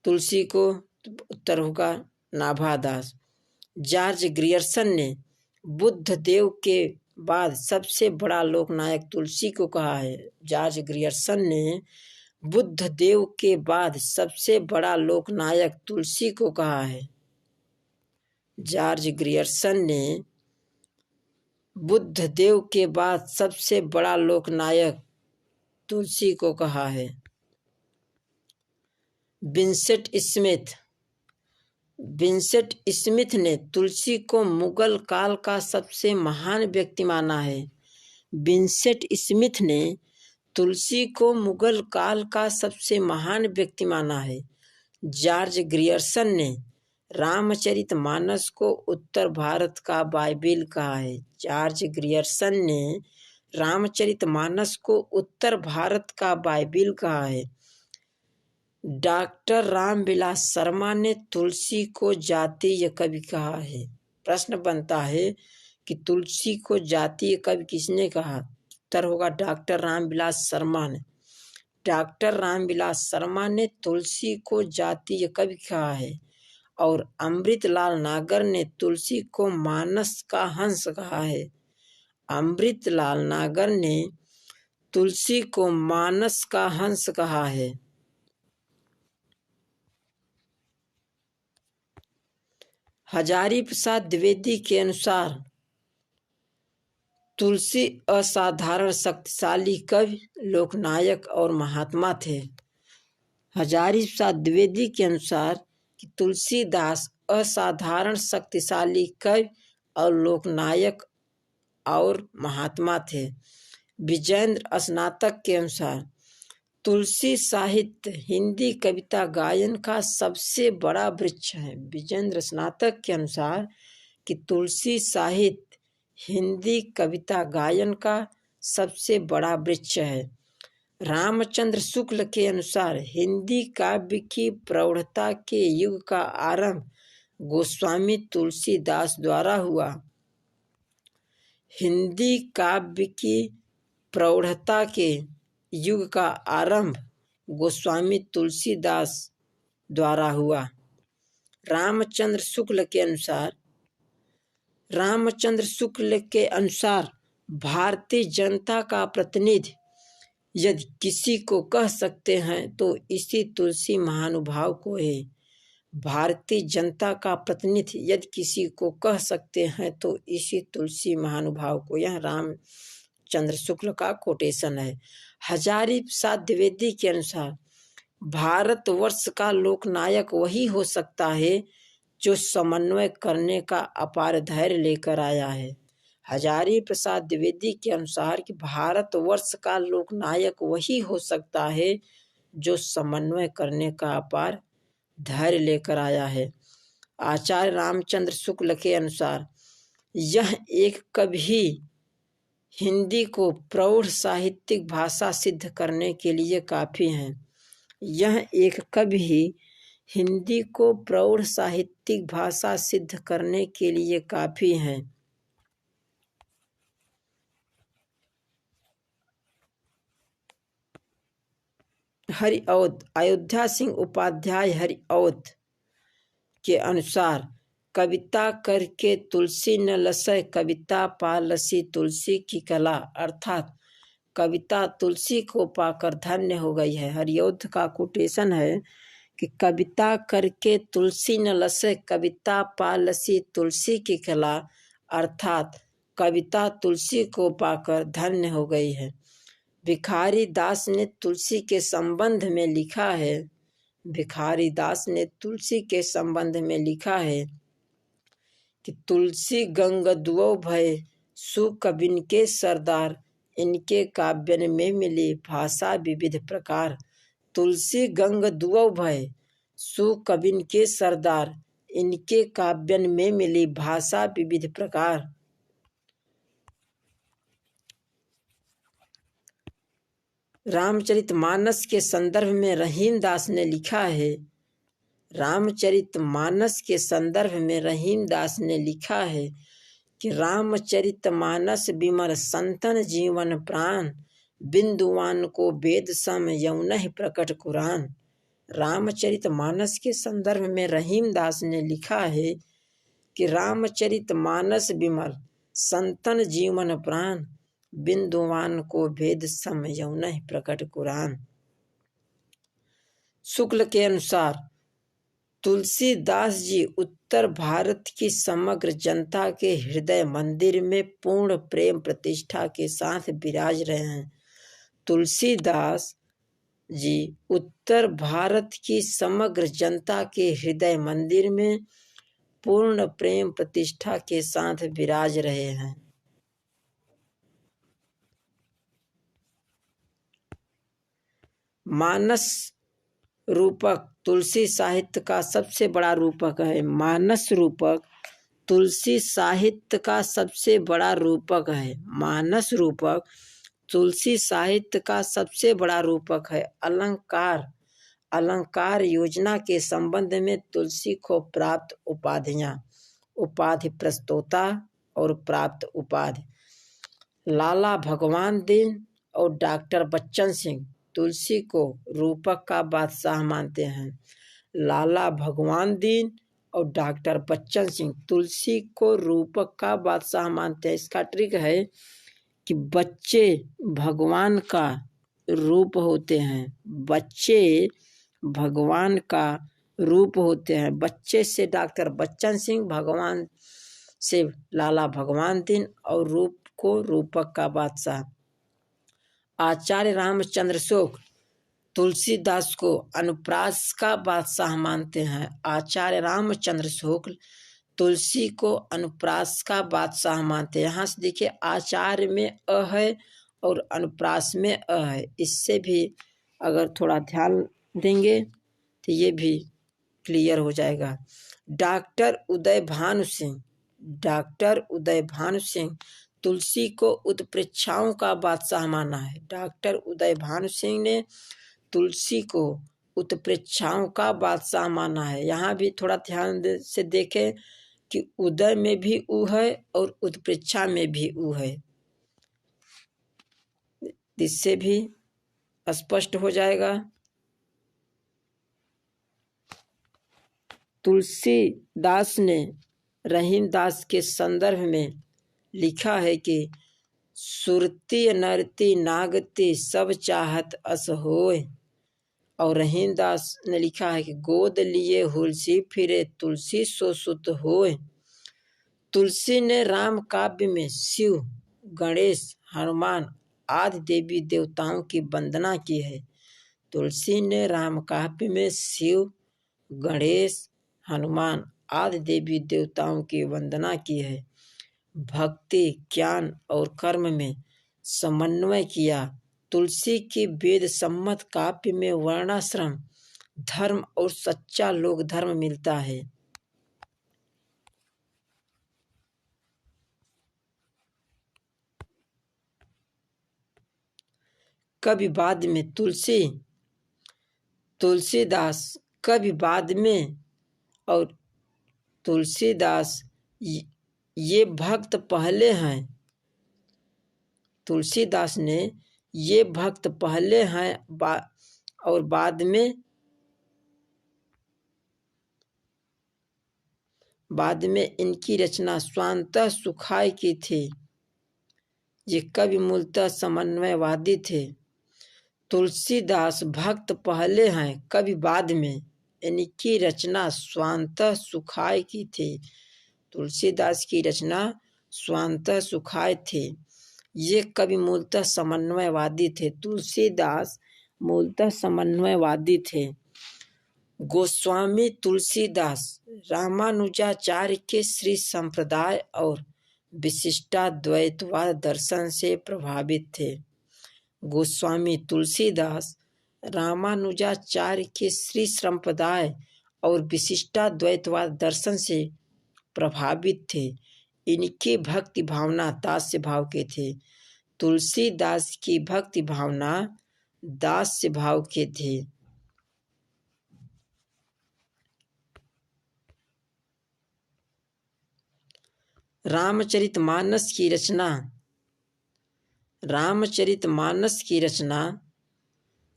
तुलसी को? उत्तर होगा नाभा दास। जॉर्ज ग्रियर्सन ने बुद्ध देव के बाद सबसे बड़ा लोकनायक तुलसी को कहा है। जॉर्ज ग्रियर्सन ने बुद्ध देव के बाद सबसे बड़ा लोकनायक तुलसी को कहा है। जॉर्ज ग्रियर्सन ने बुद्ध देव के बाद सबसे बड़ा लोकनायक तुलसी को कहा है। विंसेंट स्मिथ ने तुलसी को मुगल काल का सबसे महान व्यक्ति माना है। विंसेंट स्मिथ ने तुलसी को मुगल काल का सबसे महान व्यक्ति माना है। जॉर्ज ग्रियर्सन ने रामचरितमानस को उत्तर भारत का बाइबिल कहा है। जॉर्ज ग्रियर्सन ने रामचरितमानस को उत्तर भारत का बाइबिल कहा है। डॉक्टर रामविलास शर्मा ने तुलसी को जातीय कवि कहा है। प्रश्न बनता है कि तुलसी को जातीय कवि किसने कहा? उत्तर होगा डॉक्टर रामविलास शर्मा ने। डॉक्टर रामविलास शर्मा ने तुलसी को जातीय कवि कहा है। और अमृतलाल नागर ने तुलसी को मानस का हंस कहा है। अमृतलाल नागर ने तुलसी को मानस का हंस कहा है। हजारीप्रसाद द्विवेदी के अनुसार तुलसी असाधारण शक्तिशाली कवि, लोकनायक और महात्मा थे। हजारीप्रसाद द्विवेदी के अनुसार कि तुलसीदास असाधारण शक्तिशाली कवि और लोकनायक और महात्मा थे। विजेंद्र स्नातक के अनुसार तुलसी साहित्य हिंदी कविता गायन का सबसे बड़ा वृक्ष है। विजेंद्र स्नातक के अनुसार कि तुलसी साहित्य हिंदी कविता गायन का सबसे बड़ा वृक्ष है। रामचंद्र शुक्ल के अनुसार हिंदी काव्य की प्रौढ़ता के युग का आरंभ गोस्वामी तुलसीदास द्वारा हुआ। हिंदी काव्य की प्रौढ़ता के युग का आरंभ गोस्वामी तुलसीदास द्वारा हुआ। रामचंद्र शुक्ल के अनुसार भारतीय जनता का प्रतिनिधि यदि किसी को कह सकते हैं तो इसी तुलसी महानुभाव को है। भारतीय जनता का प्रतिनिधि यदि किसी को कह सकते हैं तो इसी तुलसी महानुभाव को। यह रामचंद्र शुक्ल का कोटेशन है। हजारीप्रसाद द्विवेदी के अनुसार भारतवर्ष का लोकनायक वही हो सकता है जो समन्वय करने का अपार धैर्य लेकर आया है। हजारीप्रसाद द्विवेदी के अनुसार कि भारतवर्ष का लोकनायक वही हो सकता है जो समन्वय करने का अपार धैर्य लेकर आया है। आचार्य रामचंद्र शुक्ल के अनुसार यह एक कवि हिंदी को प्रौढ़ साहित्यिक भाषा सिद्ध करने के लिए काफ़ी हैं। यह एक कवि ही हिंदी को प्रौढ़ साहित्यिक भाषा सिद्ध करने के लिए काफी है। हरिऔध अयोध्या सिंह उपाध्याय हरिऔध के अनुसार कविता करके तुलसी न लसै, कविता पा लसी तुलसी की कला, अर्थात कविता तुलसी को पाकर धन्य हो गई है। हरिऔध का कोटेशन है कि कविता करके तुलसी न लसै, कविता पा लसी तुलसी की कला, अर्थात कविता तुलसी को पाकर धन्य हो गई है। भिखारी दास ने तुलसी के संबंध में लिखा है, भिखारी दास ने तुलसी के संबंध में लिखा है कि तुलसी गंग दुओ भय, सुकविन के सरदार, इनके काव्यन में मिली भाषा विविध प्रकार। तुलसी गंग दुओ भय, सुकविन के सरदार, इनके काव्यन में मिली भाषा विविध प्रकार। रामचरितमानस के संदर्भ में रहीम दास ने लिखा है, रामचरितमानस के संदर्भ में रहीम दास ने लिखा है कि रामचरितमानस विमल संतन जीवन प्राण, बिंदुवान को वेद सम यौनहि प्रकट कुरान। रामचरितमानस के संदर्भ में रहीम दास ने लिखा है कि रामचरितमानस विमल संतन जीवन प्राण, बिंदुवान को भेद सम यौनहि प्रकट कुरान। शुक्ल के अनुसार तुलसीदास जी उत्तर भारत की समग्र जनता के हृदय मंदिर में पूर्ण प्रेम प्रतिष्ठा के साथ विराज रहे हैं। तुलसीदास जी उत्तर भारत की समग्र जनता के हृदय मंदिर में पूर्ण प्रेम प्रतिष्ठा के साथ विराज रहे हैं। मानस रूपक तुलसी साहित्य का सबसे बड़ा रूपक है। मानस रूपक तुलसी साहित्य का सबसे बड़ा रूपक है। मानस रूपक तुलसी साहित्य का सबसे बड़ा रूपक है। अलंकार अलंकार योजना के संबंध में तुलसी को प्राप्त उपाधियाँ, उपाधि प्रस्तोता और प्राप्त उपाधि। लाला भगवान दीन और डॉक्टर बच्चन सिंह तुलसी को रूपक का बादशाह मानते हैं। लाला भगवान दीन और डॉक्टर बच्चन सिंह तुलसी को रूपक का बादशाह मानते हैं। इसका ट्रिक है कि बच्चे भगवान का रूप होते हैं, बच्चे भगवान का रूप होते हैं। बच्चे से डॉक्टर बच्चन सिंह, भगवान से लाला भगवान दीन और रूप को रूपक का बादशाह। आचार्य रामचंद्र शुक्ल तुलसीदास को अनुप्रास का बादशाह मानते हैं। आचार्य रामचंद्र शुक्ल तुलसी को अनुप्रास का बादशाह मानते हैं। यहाँ से देखिए आचार्य में अ है और अनुप्रास में अ है। इससे भी अगर थोड़ा ध्यान देंगे तो ये भी क्लियर हो जाएगा। डॉक्टर उदय भानु सिंह, डॉक्टर उदय भानु सिंह तुलसी को उत्प्रेक्षाओं का बादशाह माना है। डॉक्टर उदय भानु सिंह ने तुलसी को उत्प्रेक्षाओं का बादशाह माना है। यहाँ भी थोड़ा ध्यान से देखें कि उदय में भी उ है और उत्प्रेक्षा में भी उ है, इससे भी स्पष्ट हो जाएगा। तुलसीदास ने रहीम दास के संदर्भ में लिखा है कि सुरती नरती नागती सब चाहत अस होय, और रहीम दास ने लिखा है कि गोद लिए हुलसी फिरे तुलसी सो सुत होय। तुलसी ने राम काव्य में शिव, गणेश, हनुमान आदि देवी देवताओं की वंदना की है। तुलसी ने राम काव्य में शिव, गणेश, हनुमान आदि देवी देवताओं की वंदना की है। भक्ति, ज्ञान और कर्म में समन्वय किया। तुलसी की वेद सम्मत काव्य में वर्णाश्रम धर्म और सच्चा लोक धर्म मिलता है। कवि बाद में तुलसी तुलसीदास कभी बाद में और तुलसीदास ये भक्त पहले हैं। तुलसीदास ने ये भक्त पहले हैं और बाद में इनकी रचना स्वांतः सुखाय की थी। ये कवि मूलतः समन्वयवादी थे। तुलसीदास भक्त पहले हैं, कवि बाद में, इनकी रचना स्वांतः सुखाय की थी। तुलसीदास की रचना स्वांतः सुखाय थी। ये कवि मूलतः समन्वयवादी थे। तुलसीदास मूलतः समन्वयवादी थे। गोस्वामी तुलसीदास रामानुजाचार्य के श्री संप्रदाय और विशिष्टाद्वैतवाद दर्शन से प्रभावित थे। गोस्वामी तुलसीदास रामानुजाचार्य के श्री संप्रदाय और विशिष्टाद्वैतवाद दर्शन से प्रभावित थे। इनकी भक्ति भावना दास्य भाव के थे। तुलसीदास की भक्ति भावना दास्य भाव के थे। रामचरितमानस की रचना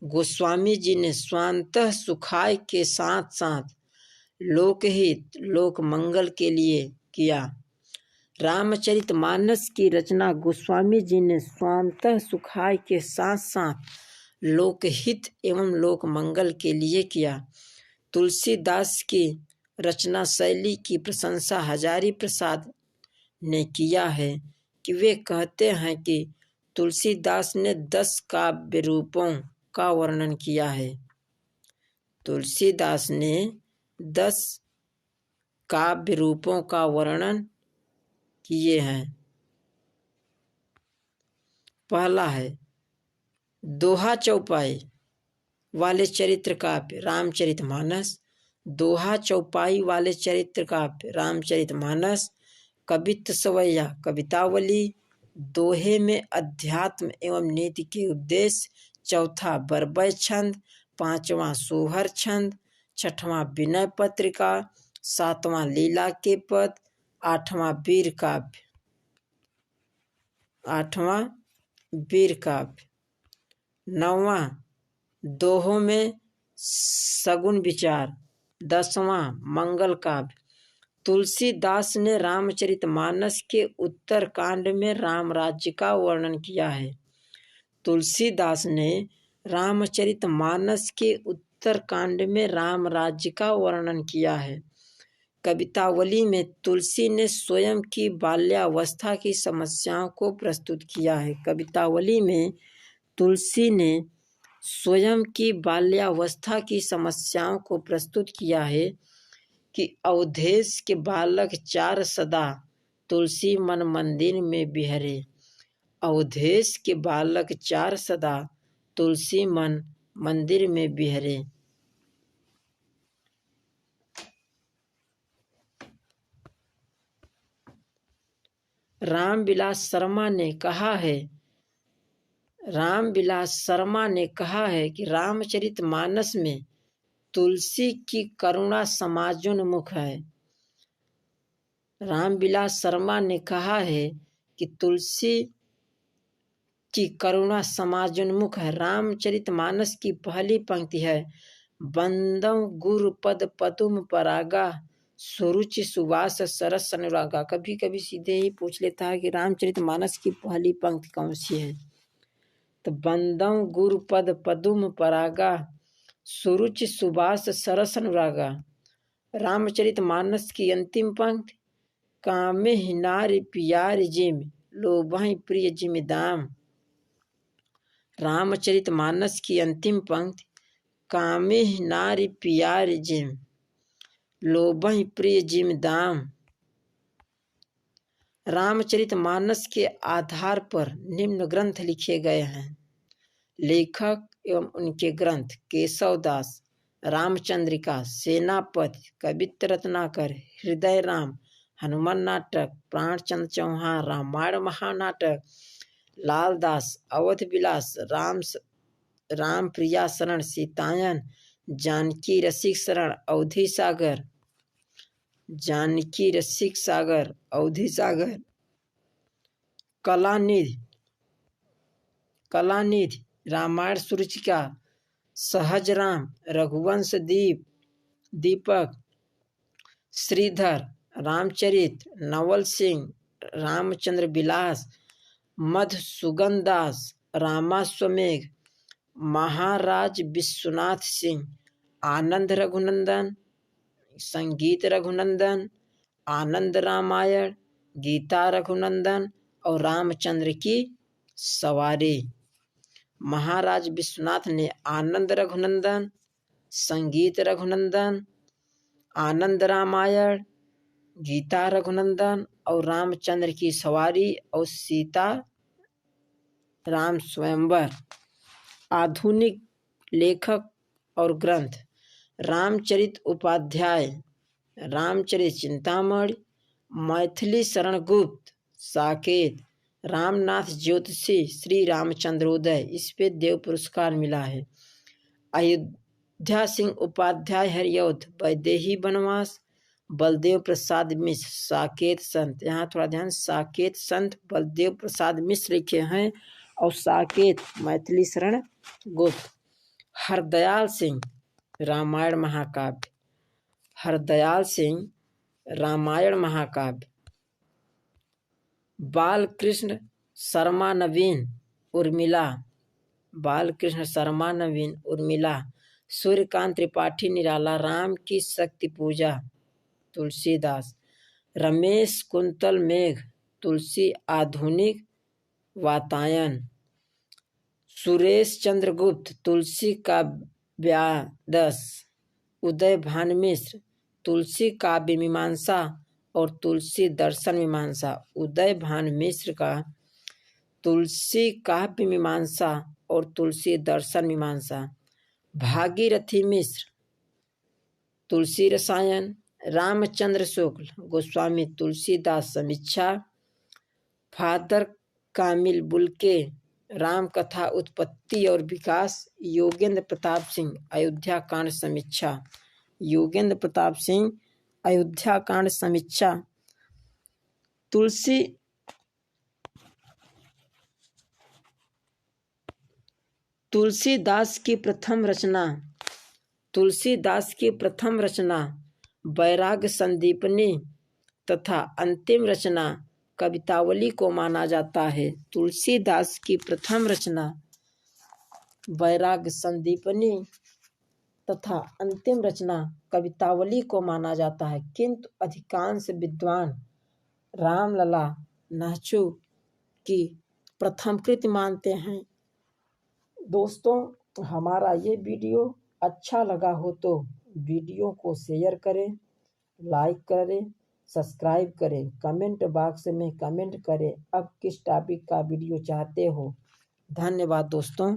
गोस्वामी जी ने स्वांतः सुखाय के साथ साथ लोकहित लोक मंगल के लिए किया। रामचरितमानस की रचना गोस्वामी जी ने स्वांतः सुखाय के साथ साथ लोकहित एवं लोक मंगल के लिए किया। तुलसीदास की रचना शैली की प्रशंसा हजारी प्रसाद ने किया है कि वे कहते हैं कि तुलसीदास ने 10 काव्य रूपों का वर्णन किया है। तुलसीदास ने 10 काव्य रूपों का वर्णन किए हैं। पहला है दोहा चौपाई वाले चरित्र काव्य रामचरितमानस, दोहा चौपाई वाले चरित्र काव्य रामचरितमानस, कवित्त सवैया कवितावली, दोहे में अध्यात्म एवं नीति के उद्देश्य, चौथा बरबय छंद, पांचवा सोहर छंद, छठवां विनय पत्रिका, सातवां लीला के पद, आठवां वीर काव्य, नौवां दोहों में सगुन विचार, 10वां मंगल काव्य। तुलसीदास ने रामचरितमानस के उत्तर कांड में राम राज्य का वर्णन किया है। तुलसीदास ने रामचरितमानस के उत्तर कांड में राम राज्य का वर्णन किया है। कवितावली में तुलसी ने स्वयं की बाल्यावस्था की समस्याओं को प्रस्तुत किया है। कवितावली में तुलसी ने स्वयं की बाल्यावस्था की समस्याओं को प्रस्तुत किया है कि अवधेश के बालक 4 सदा तुलसी मन मंदिर में बिहरे। अवधेश के बालक 4 सदा तुलसी मन मंदिर में बिहरे। रामविलास शर्मा ने कहा है कि रामचरितमानस में तुलसी की करुणा समाजोन्मुख है। रामविलास शर्मा ने कहा है कि तुलसी की करुणा समाजोन्मुख है। रामचरितमानस की पहली पंक्ति है बंदं गुरुपद पदुम परागा सुरुचि सुवास सरस अनुरागा। कभी कभी सीधे ही पूछ लेता है कि रामचरितमानस की पहली पंक्ति कौन सी है। तो बंदं गुरुपद पदुम परागा सुरुचि सुबास सरस अनुरागा। रामचरितमानस की अंतिम पंक्ति कामे नारी पियार जिम लोभहि प्रिय जिम दाम। रामचरितमानस की अंतिम पंक्ति कामे नारी पियार जिम लोभहि प्रिय जिम दाम। रामचरितमानस के आधार पर निम्न ग्रंथ लिखे गए हैं। लेखक एवं उनके ग्रंथ केशवदास, रामचंद्रिका, सेनापति, कवित्त रत्नाकर, हृदय राम, हनुमान नाटक, प्राणचंद्र चौहान, रामायण महानाटक, लालदास, अवध विलास, राम प्रिया शरण, सीतायन, जानकी रसिक शरण अवधि सागर, जानकी रसिक सागर अवधि सागर, कलानिधि, कलानिधि रामायण सुरुचिका, सहज राम, रघुवंश दीपक, श्रीधर, रामचरित, नवल सिंह, रामचंद्र विलास, मधुसूदन दास, रामाश्वमेघ, महाराज विश्वनाथ सिंह, आनंद रघुनंदन, संगीत रघुनंदन, आनंद रामायण, गीता रघुनंदन और रामचंद्र की सवारी। महाराज विश्वनाथ ने आनंद रघुनंदन, संगीत रघुनंदन, आनंद रामायण, गीता रघुनंदन और रामचंद्र की सवारी और सीता राम स्वयंवर। आधुनिक लेखक और ग्रंथ रामचरित उपाध्याय, रामचरित चिंतामणि, मैथिली शरण गुप्त, साकेत, रामनाथ ज्योतिषी, श्री रामचंद्रोदय, इस पे देव पुरस्कार मिला है। अयोध्या सिंह उपाध्याय हरिऔध, वैदेही वनवास, बलदेव प्रसाद मिश्र, साकेत संत, यहाँ थोड़ा ध्यान, साकेत संत बलदेव प्रसाद मिश्र लिखे हैं और साकेत मैथिली शरण गुप्त। हरदयाल सिंह रामायण महाकाव्य, हरदयाल सिंह रामायण महाकाव्य। बालकृष्ण शर्मा नवीन उर्मिला, बालकृष्ण शर्मा नवीन उर्मिला। सूर्यकांत त्रिपाठी निराला, राम की शक्ति पूजा, तुलसीदास। रमेश कुंतल मेघ, तुलसी आधुनिक वातायन। सुरेश चंद्रगुप्त, तुलसी काव्यादश। उदय भान मिश्र, तुलसी काव्य मीमांसा और तुलसी दर्शन मीमांसा। उदय भान मिश्र का तुलसी काव्य मीमांसा और तुलसी दर्शन मीमांसा। भागीरथी मिश्र, तुलसी रसायन। रामचंद्र शुक्ल गोस्वामी, तुलसीदास समीक्षा। फादर कामिल बुल्के, राम कथा उत्पत्ति और विकास। योगेंद्र प्रताप सिंह, अयोध्या कांड समीक्षा, योगेंद्र प्रताप सिंह अयोध्या कांड समीक्षा। तुलसीदास की प्रथम रचना, तुलसीदास की प्रथम रचना वैराग्य संदीपनी तथा अंतिम रचना कवितावली को माना जाता है। तुलसीदास की प्रथम रचना वैराग्य संदीपनी तथा अंतिम रचना कवितावली को माना जाता है, किंतु अधिकांश विद्वान रामलला नाचू की प्रथम कृति मानते हैं। दोस्तों, हमारा ये वीडियो अच्छा लगा हो तो वीडियो को शेयर करें, लाइक करें, सब्सक्राइब करें, कमेंट बॉक्स में कमेंट करें अब किस टॉपिक का वीडियो चाहते हो। धन्यवाद दोस्तों।